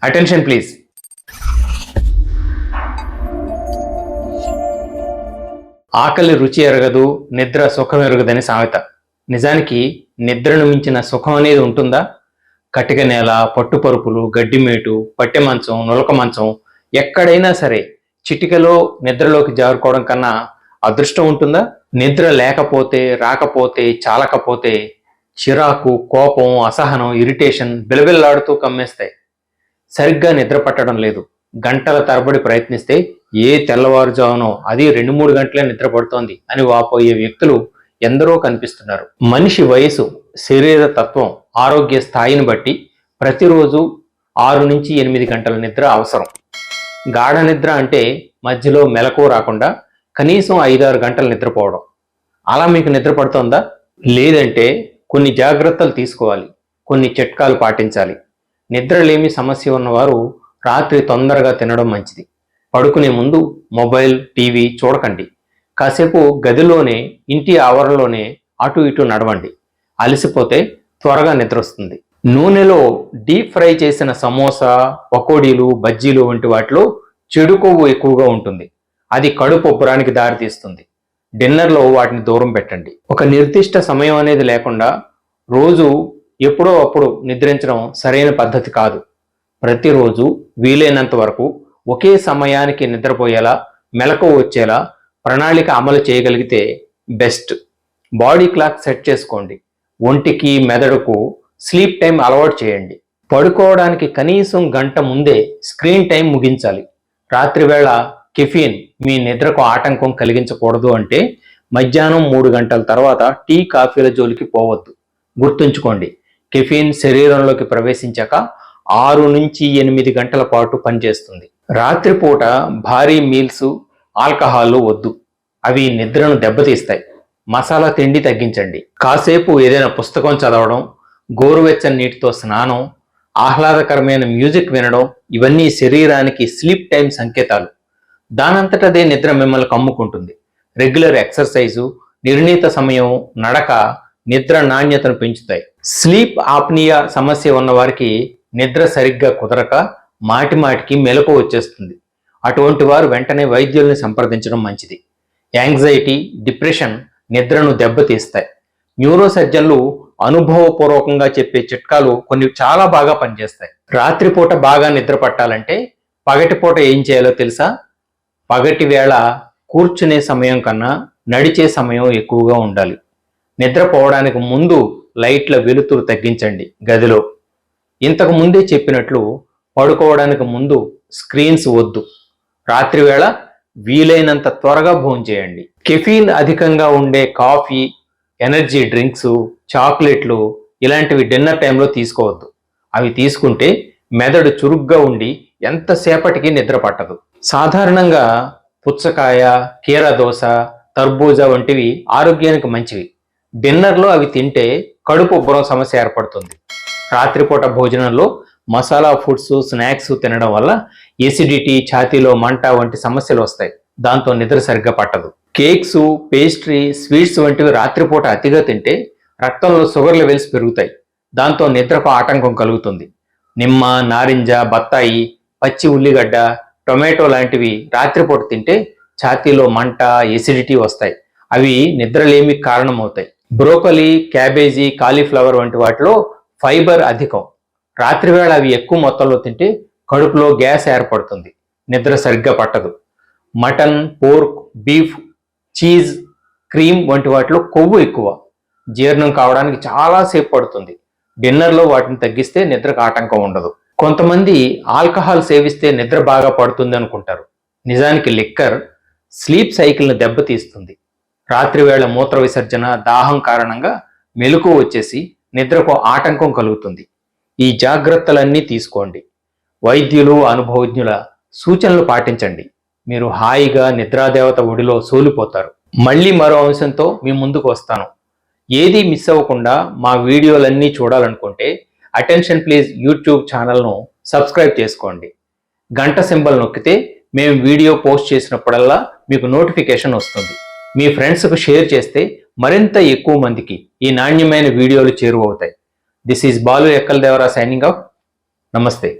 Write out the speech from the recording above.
Attention please. ఆకలి రుచి ఎరగదు, నిద్ర సుఖం ఎరగదని సామెత. నిజానికి నిద్రను మించిన సుఖం అనేది ఉంటుందా? కటిక నేల, పట్టుపరుపులు, గడ్డిమేటు, పట్టె మంచం, నులక మంచం, ఎక్కడైనా సరే చిటికలో నిద్రలోకి జారుకోవడం కన్నా అదృష్టం ఉంటుందా? నిద్ర లేకపోతే, రాకపోతే, చాలకపోతే చిరాకు, కోపం, అసహనం, ఇరిటేషన్ బిలబిల్లాడుతూ కమ్మేస్తాయి. సరిగ్గా నిద్ర పట్టడం లేదు, గంటల తరబడి ప్రయత్నిస్తే ఏ తెల్లవారుజామునో అది 2-3 గంటలే నిద్ర పడుతోంది అని వాపోయే వ్యక్తులు ఎందరో కనిపిస్తున్నారు. మనిషి వయసు, శరీర తత్వం, ఆరోగ్య స్థాయిని బట్టి ప్రతిరోజు 6-8 గంటల నిద్ర అవసరం. గాఢ నిద్ర అంటే మధ్యలో మెలకువ రాకుండా కనీసం 5-6 గంటలు నిద్రపోవడం. అలా మీకు నిద్ర పడుతోందా? లేదంటే కొన్ని జాగ్రత్తలు తీసుకోవాలి, కొన్ని చిట్కాలు పాటించాలి. నిద్రలేమి సమస్య ఉన్నవారు రాత్రి తొందరగా తినడం మంచిది. పడుకునే ముందు మొబైల్, టీవీ చూడకండి. కాసేపు గదిలోనే, ఇంటి ఆవరణలోనే అటు ఇటు నడవండి. అలసిపోతే త్వరగా నిద్ర వస్తుంది. నూనెలో డీప్ ఫ్రై చేసిన సమోసా, పకోడీలు, బజ్జీలు వంటి వాటిలో చెడు కొవ్వు ఎక్కువగా ఉంటుంది. అది కడుపు ఉబ్బరానికి దారితీస్తుంది. డిన్నర్లో వాటిని దూరం పెట్టండి. ఒక నిర్దిష్ట సమయం అనేది లేకుండా రోజు ఎప్పుడో అప్పుడు నిద్రించడం సరైన పద్ధతి కాదు. ప్రతిరోజు వీలైనంత వరకు ఒకే సమయానికి నిద్రపోయేలా, మెలకువ వచ్చేలా ప్రణాళిక అమలు చేయగలిగితే బెస్ట్. బాడీ క్లాక్ సెట్ చేసుకోండి. ఒంటికి, మెదడుకు స్లీప్ టైం అలవాటు చేయండి. పడుకోవడానికి కనీసం గంట ముందే స్క్రీన్ టైం ముగించాలి. రాత్రి వేళ కెఫీన్ మీ నిద్రకు ఆటంకం కలిగించకూడదు అంటే మధ్యాహ్నం 3 గంటల తర్వాత టీ, కాఫీల జోలికి పోవద్దు. గుర్తుంచుకోండి, కెఫీన్ శరీరంలోకి ప్రవేశించాక 6-8 గంటల పాటు పనిచేస్తుంది. రాత్రిపూట భారీ మీల్స్, ఆల్కహాల్ వద్దు, అవి నిద్రను దెబ్బతీస్తాయి. మసాలా తిండి తగ్గించండి. కాసేపు ఏదైనా పుస్తకం చదవడం, గోరువెచ్చని నీటితో స్నానం, ఆహ్లాదకరమైన మ్యూజిక్ వినడం ఇవన్నీ శరీరానికి స్లీప్ టైం సంకేతాలు. దానంతటదే నిద్ర మిమ్మల్ని కమ్ముకుంటుంది. రెగ్యులర్ ఎక్సర్సైజు, నిర్ణీత సమయం, నడక నిద్ర నాణ్యతను పెంచుతాయి. స్లీప్ ఆప్నియా సమస్య ఉన్న వారికి నిద్ర సరిగ్గా కుదరక మాటిమాటికి మెలకువ వచ్చేస్తుంది. అటువంటి వారు వెంటనే వైద్యుల్ని సంప్రదించడం మంచిది. యాంగ్జైటీ, డిప్రెషన్ నిద్రను దెబ్బతీస్తాయి. న్యూరో సర్జన్లు అనుభవపూర్వకంగా చెప్పే చిట్కాలు కొన్ని చాలా బాగా పనిచేస్తాయి. రాత్రిపూట బాగా నిద్ర పట్టాలంటే పగటిపూట ఏం చేయాలో తెలుసా? పగటి వేళ కూర్చునే సమయం కన్నా నడిచే సమయం ఎక్కువగా ఉండాలి. నిద్రపోవడానికి ముందు లైట్ల వెలుతురు తగ్గించండి గదిలో. ఇంతకు ముందే చెప్పినట్లు పడుకోవడానికి ముందు స్క్రీన్స్ వద్దు. రాత్రివేళ వీలైనంత త్వరగా భోంచేయండి. కెఫీన్ అధికంగా ఉండే కాఫీ, ఎనర్జీ డ్రింక్స్, చాక్లెట్లు ఇలాంటివి డిన్నర్ టైంలో తీసుకోవద్దు. అవి తీసుకుంటే మెదడు చురుగ్గా ఉండి ఎంతసేపటికి నిద్ర పట్టదు. సాధారణంగా పుచ్చకాయ, కీరదోస, తర్బూజా వంటివి ఆరోగ్యానికి మంచివి. డిన్నర్లో అవి తింటే కడుపు ఉబ్బరం సమస్య ఏర్పడుతుంది. రాత్రిపూట భోజనంలో మసాలా ఫుడ్స్, స్నాక్స్ తినడం వల్ల ఎసిడిటీ, ఛాతీలో మంట వంటి సమస్యలు వస్తాయి. దాంతో నిద్ర సరిగ్గా పట్టదు. కేక్స్, పేస్ట్రీ, స్వీట్స్ వంటివి రాత్రిపూట అతిగా తింటే రక్తంలో షుగర్ లెవెల్స్ పెరుగుతాయి. దాంతో నిద్రకు ఆటంకం కలుగుతుంది. నిమ్మ, నారింజ, బత్తాయి, పచ్చి ఉల్లిగడ్డ, టొమాటో లాంటివి రాత్రిపూట తింటే ఛాతీలో మంట, ఎసిడిటీ వస్తాయి. అవి నిద్రలేమికి కారణమవుతాయి. బ్రోకలీ, క్యాబేజీ, కాలీఫ్లవర్ వంటి వాటిలో ఫైబర్ అధికం. రాత్రివేళ అవి ఎక్కువ మొత్తంలో తింటే కడుపులో గ్యాస్ ఏర్పడుతుంది, నిద్ర సరిగ్గా పట్టదు. Mutton, pork, beef, cheese, cream వంటి వాటిలో కొవ్వు ఎక్కువ, జీర్ణం కావడానికి చాలాసేపు పడుతుంది. డిన్నర్లో వాటిని తగ్గిస్తే నిద్రకు ఆటంకం ఉండదు. కొంతమంది ఆల్కహాల్ సేవిస్తే నిద్ర బాగా పడుతుంది అనుకుంటారు. నిజానికి లిక్కర్ స్లీప్ సైకిల్ని దెబ్బతీస్తుంది. రాత్రివేళ మూత్ర విసర్జన, దాహం కారణంగా మెలకువ వచ్చేసి నిద్రకు ఆటంకం కలుగుతుంది. ఈ జాగ్రత్తలన్నీ తీసుకోండి. వైద్యులు, అనుభవజ్ఞుల సూచనలు పాటించండి. మీరు హాయిగా నిద్రాదేవత ఒడిలో సోలిపోతారు. మళ్ళీ మరో అంశంతో మీ ముందుకు వస్తాను. ఏది మిస్ అవ్వకుండా మా వీడియోలన్నీ చూడాలనుకుంటే అటెన్షన్ ప్లీజ్ యూట్యూబ్ ఛానల్ను సబ్స్క్రైబ్ చేసుకోండి. గంట సింబల్ నొక్కితే మేము వీడియో పోస్ట్ చేసినప్పుడల్లా మీకు నోటిఫికేషన్ వస్తుంది. మీ ఫ్రెండ్స్కు షేర్ చేస్తే మరింత ఎక్కువ మందికి ఈ నాణ్యమైన వీడియోలు చేరువవుతాయి. This is Balu Ekkal Devara signing off. నమస్తే.